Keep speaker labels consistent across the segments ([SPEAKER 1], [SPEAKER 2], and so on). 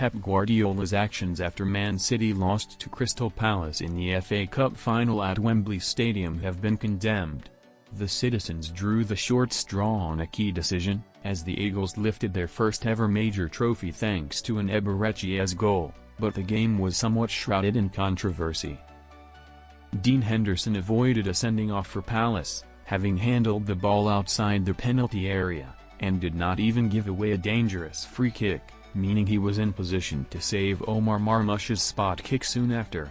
[SPEAKER 1] Pep Guardiola's actions after Man City lost to Crystal Palace in the FA Cup final at Wembley Stadium have been condemned. The citizens drew the short straw on a key decision, as the Eagles lifted their first ever major trophy thanks to an Eberechi's goal, but the game was somewhat shrouded in controversy. Dean Henderson avoided a sending-off for Palace, having handled the ball outside the penalty area, and did not even give away a dangerous free kick, meaning he was in position to save Omar Marmoush's spot kick soon after.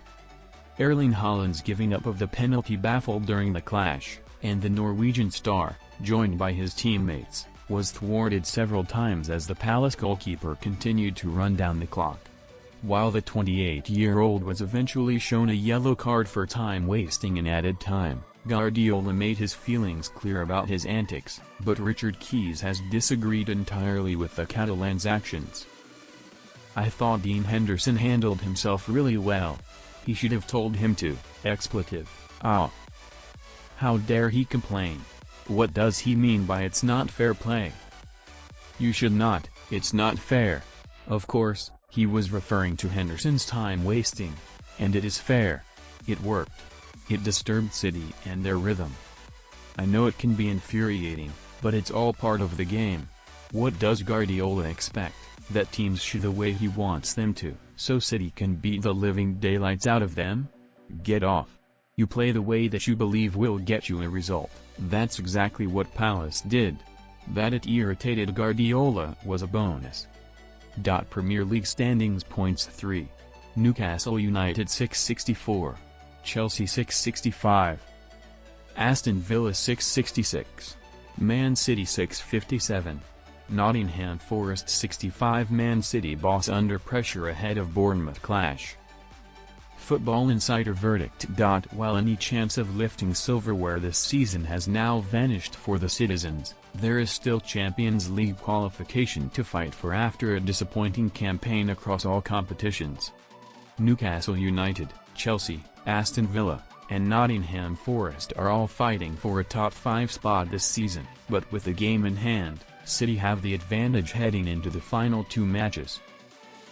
[SPEAKER 1] Erling Haaland's giving up of the penalty baffled during the clash, and the Norwegian star, joined by his teammates, was thwarted several times as the Palace goalkeeper continued to run down the clock. While the 28-year-old was eventually shown a yellow card for time wasting in added time, Guardiola made his feelings clear about his antics, but Richard Keys has disagreed entirely with the Catalan's actions. "I thought Dean Henderson handled himself really well. He should have told him to, expletive, ah. How dare he complain? What does he mean by it's not fair play? You should not, it's not fair." Of course, he was referring to Henderson's time wasting. And it is fair. It worked. It disturbed City and their rhythm. I know it can be infuriating, but it's all part of the game. What does Guardiola expect? That teams shoot the way he wants them to, so City can beat the living daylights out of them? Get off. You play the way that you believe will get you a result. That's exactly what Palace did. That it irritated Guardiola was a bonus. Premier League standings points 3. Newcastle United 664. Chelsea 665. Aston Villa 666. Man City 657. Nottingham Forest 65. Man City boss under pressure ahead of Bournemouth clash. Football Insider verdict. While any chance of lifting silverware this season has now vanished for the citizens, there is still Champions League qualification to fight for after a disappointing campaign across all competitions. Newcastle United, Chelsea, Aston Villa, and Nottingham Forest are all fighting for a top 5 spot this season, but with the game in hand, City have the advantage heading into the final 2 matches.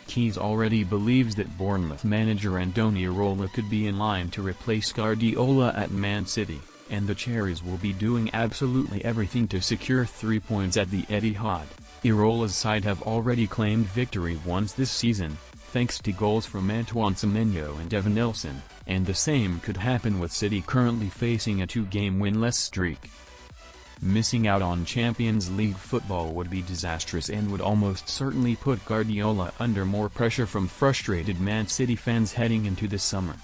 [SPEAKER 1] Keys already believes that Bournemouth manager Andoni Iraola could be in line to replace Guardiola at Man City, and the Cherries will be doing absolutely everything to secure 3 points at the Etihad. Iraola's side have already claimed victory once this season, thanks to goals from Antoine Semenyo and Evanilson, and the same could happen with City currently facing a 2-game winless streak. Missing out on Champions League football would be disastrous and would almost certainly put Guardiola under more pressure from frustrated Man City fans heading into the summer.